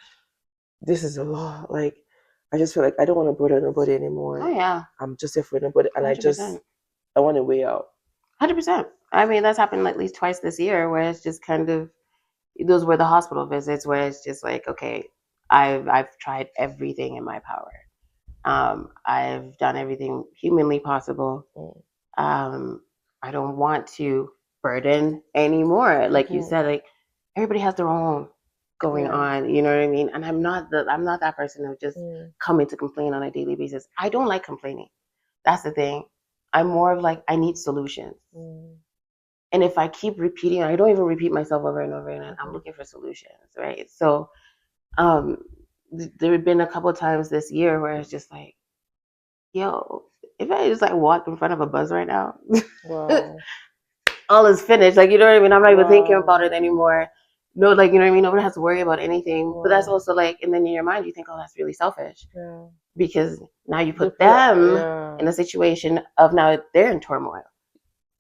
[SPEAKER 1] this is a lot, like I just feel like I don't want to bother nobody
[SPEAKER 2] Oh
[SPEAKER 1] anymore.
[SPEAKER 2] yeah.
[SPEAKER 1] I'm just here for nobody, and
[SPEAKER 2] Hundred percent.
[SPEAKER 1] I want a way out.
[SPEAKER 2] 100%. I mean, that's happened at least twice this year, where it's just kind of those were the hospital visits, where it's just like, okay, I've tried everything in my power. I've done everything humanly possible.
[SPEAKER 1] Mm.
[SPEAKER 2] Um, I don't want to burden anymore. Like you
[SPEAKER 1] Mhm.
[SPEAKER 2] said, like everybody has their own going
[SPEAKER 1] Yeah.
[SPEAKER 2] on. You know what I mean? And I'm not that person who just
[SPEAKER 1] Mm.
[SPEAKER 2] coming to complain on a daily basis. I don't like complaining. That's the thing. I'm more of like I need solutions.
[SPEAKER 1] Mm.
[SPEAKER 2] And if I keep repeating, I don't even repeat myself over and over again. I'm
[SPEAKER 1] Mhm.
[SPEAKER 2] looking for solutions, right? So um, there have been a couple of times this year where it's just like, yo, if I just like walk in front of a bus right now,
[SPEAKER 1] Wow.
[SPEAKER 2] all is finished. Like, you know what I mean? I'm not even thinking about
[SPEAKER 1] Wow.
[SPEAKER 2] it anymore. No, like, you know what I mean? Nobody has to worry about anything. But that's
[SPEAKER 1] Wow.
[SPEAKER 2] also like, and then in your mind, you think, oh, that's really selfish
[SPEAKER 1] Yeah.
[SPEAKER 2] because now you
[SPEAKER 1] They
[SPEAKER 2] put
[SPEAKER 1] put it.
[SPEAKER 2] them in
[SPEAKER 1] Yeah.
[SPEAKER 2] a situation of now they're in turmoil,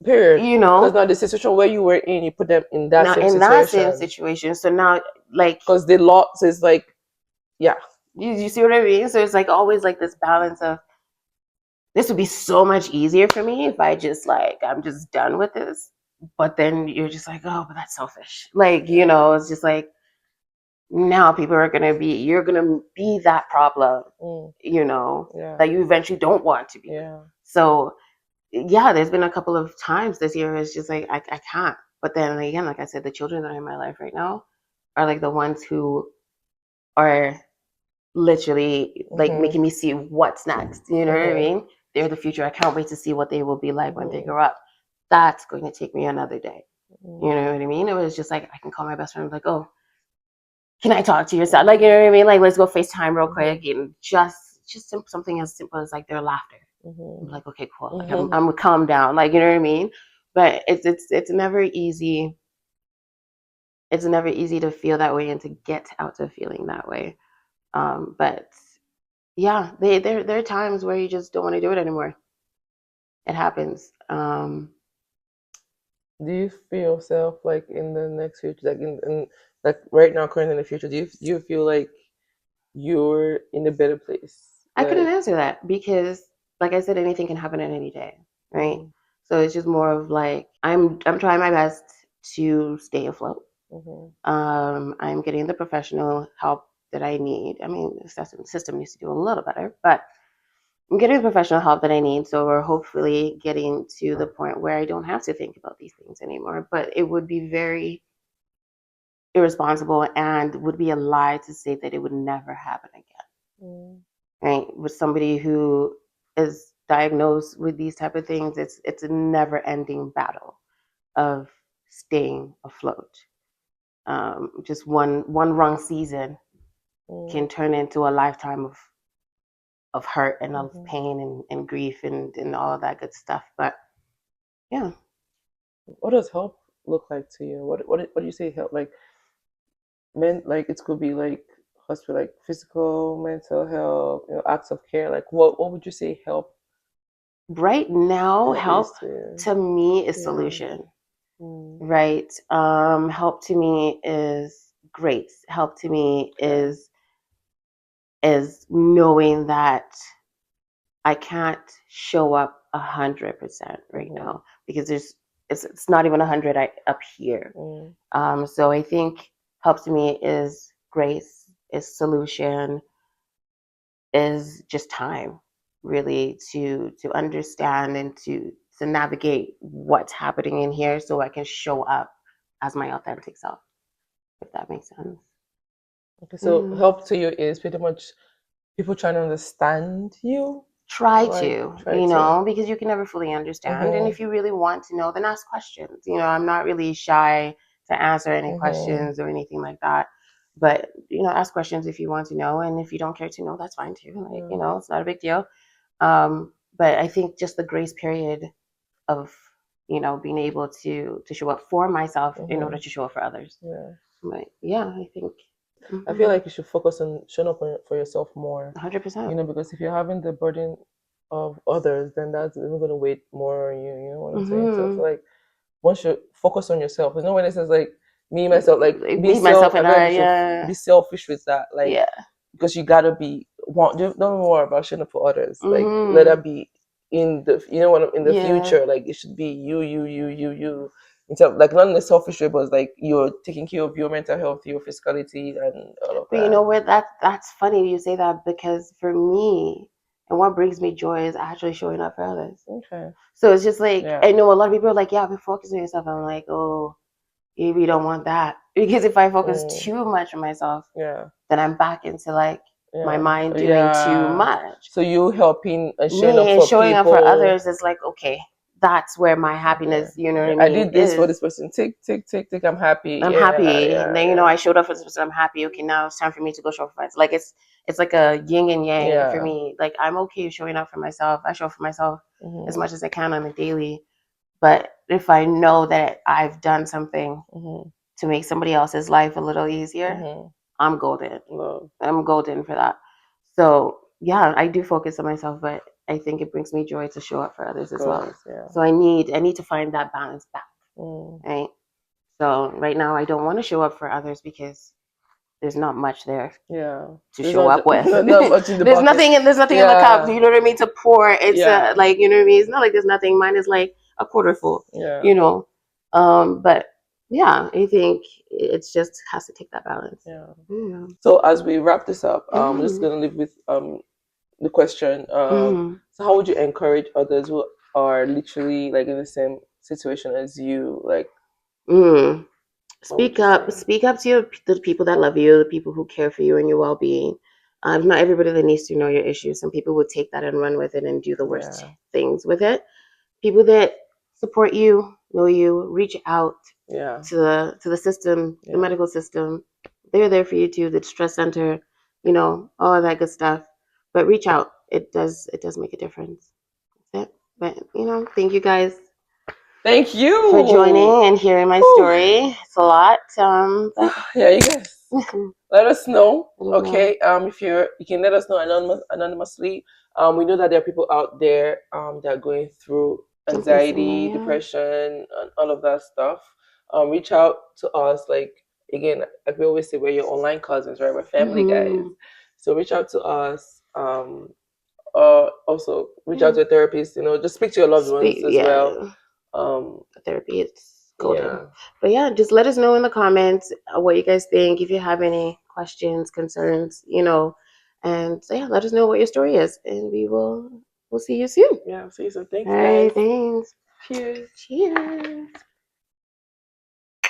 [SPEAKER 1] Period.
[SPEAKER 2] you
[SPEAKER 1] Because
[SPEAKER 2] know?
[SPEAKER 1] now the situation where you were in, you put them in that
[SPEAKER 2] Now,
[SPEAKER 1] same
[SPEAKER 2] in that same
[SPEAKER 1] situation.
[SPEAKER 2] situation, so now, like,
[SPEAKER 1] Because the law says like, yeah.
[SPEAKER 2] you see what I mean? So it's like always like this balance of this would be so much easier for me if I just like I'm just done with this. But then you're just like, oh, but that's selfish. Like,
[SPEAKER 1] Yeah.
[SPEAKER 2] it's just like now people are you're gonna be that problem,
[SPEAKER 1] Mm.
[SPEAKER 2] that
[SPEAKER 1] Yeah.
[SPEAKER 2] you eventually don't want to be.
[SPEAKER 1] Yeah.
[SPEAKER 2] So yeah, there's been a couple of times this year it's just like I can't. But then again, like I said, the children that are in my life right now are like the ones who are literally like
[SPEAKER 1] Mhm.
[SPEAKER 2] making me see what's next. You know what I
[SPEAKER 1] Mhm.
[SPEAKER 2] mean? They're the future. I can't wait to see what they will be like when they
[SPEAKER 1] Mhm.
[SPEAKER 2] grow up. That's going to take me another day. You
[SPEAKER 1] Mhm.
[SPEAKER 2] know what I mean? It was just like I can call my best friend, like, oh, can I talk to your son? Like, you know what I mean? Like, let's go FaceTime real quick,
[SPEAKER 1] Mhm.
[SPEAKER 2] and just something as simple as like their laughter. I'm
[SPEAKER 1] Mhm.
[SPEAKER 2] like, okay, cool. Like, I'm
[SPEAKER 1] Mhm.
[SPEAKER 2] I'm calm down. Like, you know what I mean? But it's never easy. It's never easy to feel that way and to get out of feeling that way. But yeah, there are times where you just don't want to do it anymore. It happens.
[SPEAKER 1] Do you feel yourself like in the next future, like in like right now, currently in the future, do you feel like you're in a better place?
[SPEAKER 2] I couldn't
[SPEAKER 1] Like,
[SPEAKER 2] answer that because, like I said, anything can happen at any day, right?
[SPEAKER 1] mm,
[SPEAKER 2] So it's just more of like I'm trying my best to stay afloat.
[SPEAKER 1] mhm,
[SPEAKER 2] I'm getting the professional help that I need. I mean, the system needs to do a little better, but I'm getting the professional help that I need. So we're hopefully getting to the point where I don't have to think about these things anymore. But it would be very irresponsible and would be a lie to say that it would never happen again,
[SPEAKER 1] mm,
[SPEAKER 2] right? With somebody who is diagnosed with these type of things, it's a never ending battle of staying afloat. Just one wrong season
[SPEAKER 1] mm,
[SPEAKER 2] can turn into a lifetime of hurt and of
[SPEAKER 1] Mhm.
[SPEAKER 2] pain and grief and all of that good stuff. But yeah.
[SPEAKER 1] What does help look like to you? What do you say help? Like men, like it could be like hospital, like physical, mental health, acts of care. Like what would you say
[SPEAKER 2] Right now,
[SPEAKER 1] help is
[SPEAKER 2] help
[SPEAKER 1] to you?
[SPEAKER 2] to me is
[SPEAKER 1] Yeah.
[SPEAKER 2] solution.
[SPEAKER 1] Mm.
[SPEAKER 2] Right. Help to me is grace. Help to me
[SPEAKER 1] Okay.
[SPEAKER 2] is knowing that I can't show up 100% right
[SPEAKER 1] Mhm.
[SPEAKER 2] now because it's not even 100 up here.
[SPEAKER 1] Mm.
[SPEAKER 2] So I think help to me is grace, is solution, is just time, really to understand and to navigate what's happening in here, so I can show up as my authentic self. If that makes sense.
[SPEAKER 1] Okay. So
[SPEAKER 2] Mm.
[SPEAKER 1] help to you is pretty much people trying to understand you,
[SPEAKER 2] Try
[SPEAKER 1] right?
[SPEAKER 2] to,
[SPEAKER 1] Try to.
[SPEAKER 2] because you can never fully understand. And
[SPEAKER 1] Mhm.
[SPEAKER 2] if you really want to know, then ask questions. I'm not really shy to answer any
[SPEAKER 1] Mhm.
[SPEAKER 2] questions or anything like that. But, ask questions if you want to know. And if you don't care to know, that's fine too. Like,
[SPEAKER 1] Yeah.
[SPEAKER 2] it's not a big deal. But I think just the grace period of, being able to show up for myself in order
[SPEAKER 1] Mhm.
[SPEAKER 2] to show up for others.
[SPEAKER 1] Yeah.
[SPEAKER 2] But yeah, I think
[SPEAKER 1] I feel
[SPEAKER 2] 100%.
[SPEAKER 1] like you should focus on showing up for yourself more,
[SPEAKER 2] 100%.
[SPEAKER 1] because if you're having the burden of others, then that's even going to weigh more on you. You know what I'm saying? So I
[SPEAKER 2] Mm-hmm.
[SPEAKER 1] feel like once you focus on yourself, when it says like me myself, like
[SPEAKER 2] Like
[SPEAKER 1] be
[SPEAKER 2] me, myself,
[SPEAKER 1] self. I
[SPEAKER 2] and
[SPEAKER 1] feel like
[SPEAKER 2] I.
[SPEAKER 1] you should
[SPEAKER 2] Yeah.
[SPEAKER 1] be selfish with that, like
[SPEAKER 2] Yeah.
[SPEAKER 1] because you gotta be want. Don't worry about showing up for others. Like let
[SPEAKER 2] Mm-hmm.
[SPEAKER 1] that be in the what in the
[SPEAKER 2] Yeah.
[SPEAKER 1] future. Like it should be you. Instead of, like not in a selfish way, but like you're taking care of your mental health, your physicality, and all of
[SPEAKER 2] But you
[SPEAKER 1] that.
[SPEAKER 2] know what? That's funny you say that, because for me, and what brings me joy is actually showing up for others.
[SPEAKER 1] Okay.
[SPEAKER 2] So it's just like,
[SPEAKER 1] Yeah.
[SPEAKER 2] I know a lot of people are like, yeah, but focus on yourself. I'm like, oh, maybe you don't want that. Because if I focus
[SPEAKER 1] Mm,
[SPEAKER 2] too much on myself,
[SPEAKER 1] yeah.
[SPEAKER 2] then I'm back into like my
[SPEAKER 1] Yeah.
[SPEAKER 2] mind doing too
[SPEAKER 1] Yeah.
[SPEAKER 2] much.
[SPEAKER 1] So you helping and showing up
[SPEAKER 2] Me
[SPEAKER 1] for
[SPEAKER 2] showing up for
[SPEAKER 1] people.
[SPEAKER 2] others is like, okay, that's where my
[SPEAKER 1] Okay.
[SPEAKER 2] happiness, you know what
[SPEAKER 1] Okay.
[SPEAKER 2] I
[SPEAKER 1] I
[SPEAKER 2] mean,
[SPEAKER 1] did this for
[SPEAKER 2] is.
[SPEAKER 1] this person. Take. I'm happy.
[SPEAKER 2] I'm
[SPEAKER 1] Yeah.
[SPEAKER 2] happy. And
[SPEAKER 1] Yeah.
[SPEAKER 2] then,
[SPEAKER 1] Yeah.
[SPEAKER 2] I showed up for this person. I'm happy. Okay, now it's time for me to go show up for myself. Like it's like a yin and yang for
[SPEAKER 1] Yeah.
[SPEAKER 2] me. Like I'm okay showing up for myself. I show up for myself as
[SPEAKER 1] Mhm.
[SPEAKER 2] much as I can on a daily. But if I know that I've done something
[SPEAKER 1] Mhm.
[SPEAKER 2] to make somebody else's life a little easier,
[SPEAKER 1] Mhm.
[SPEAKER 2] I'm golden.
[SPEAKER 1] Love.
[SPEAKER 2] I'm golden for that. So yeah, I do focus on myself, but I think it brings me joy to show up for others
[SPEAKER 1] Of
[SPEAKER 2] as well.
[SPEAKER 1] course. Yeah.
[SPEAKER 2] So I need to find that balance back,
[SPEAKER 1] Mm.
[SPEAKER 2] right? So right now I don't want to show up for others because there's not much there
[SPEAKER 1] Yeah.
[SPEAKER 2] to
[SPEAKER 1] There's
[SPEAKER 2] show up with.
[SPEAKER 1] not much in the
[SPEAKER 2] there's
[SPEAKER 1] bucket.
[SPEAKER 2] nothing in there's nothing in the cup.
[SPEAKER 1] Yeah.
[SPEAKER 2] You know what I mean? To pour. It's
[SPEAKER 1] Yeah.
[SPEAKER 2] like, you know what I mean. It's not like there's nothing. Mine is like a quarter full.
[SPEAKER 1] Yeah.
[SPEAKER 2] You know. But yeah, I think it's just has to take that balance.
[SPEAKER 1] Yeah.
[SPEAKER 2] Yeah.
[SPEAKER 1] So as we wrap this up, I'm just
[SPEAKER 2] Mm-hmm.
[SPEAKER 1] gonna leave with the question.
[SPEAKER 2] Mm-hmm.
[SPEAKER 1] So how would you encourage others who are literally like in the same situation as you? Like,
[SPEAKER 2] Mm.
[SPEAKER 1] what would
[SPEAKER 2] Speak
[SPEAKER 1] you
[SPEAKER 2] up.
[SPEAKER 1] say?
[SPEAKER 2] Speak up to the people that love you, the people who care for you and your well being. Not everybody that needs to know your issues. Some people will take that and run with it and do the worst
[SPEAKER 1] Yeah.
[SPEAKER 2] things with it. People that support you, know you, reach out
[SPEAKER 1] Yeah.
[SPEAKER 2] to the system, the
[SPEAKER 1] Yeah.
[SPEAKER 2] medical system. They're there for you too. The stress center, all of that good stuff. But reach out. It does make a difference. That's it. But thank you guys
[SPEAKER 1] Thank
[SPEAKER 2] for
[SPEAKER 1] you.
[SPEAKER 2] joining and hearing my
[SPEAKER 1] Whew.
[SPEAKER 2] story. It's a lot. But
[SPEAKER 1] Yeah, you guys.
[SPEAKER 2] I
[SPEAKER 1] Let us know.
[SPEAKER 2] don't know.
[SPEAKER 1] Okay. If you can let us know anonymously. We know that there are people out there that are going through
[SPEAKER 2] Something similar,
[SPEAKER 1] anxiety,
[SPEAKER 2] yeah.
[SPEAKER 1] depression, and all of that stuff. Reach out to us. Like again, like we always say, we're your online cousins, right? We're family guys.
[SPEAKER 2] Mm-hmm.
[SPEAKER 1] So reach out to us. Also reach out
[SPEAKER 2] Yeah.
[SPEAKER 1] to a therapist. Just speak to your loved
[SPEAKER 2] Speak,
[SPEAKER 1] ones as well.
[SPEAKER 2] yeah.
[SPEAKER 1] Um,
[SPEAKER 2] Therapy, it's golden.
[SPEAKER 1] yeah.
[SPEAKER 2] But yeah, just let us know in the comments what you guys think. If you have any questions, concerns, and so yeah, let us know what your story is, and we'll see you soon.
[SPEAKER 1] Yeah. See you soon.
[SPEAKER 2] All
[SPEAKER 1] Thanks,
[SPEAKER 2] right,
[SPEAKER 1] guys.
[SPEAKER 2] thanks.
[SPEAKER 1] Cheers.
[SPEAKER 2] Cheers.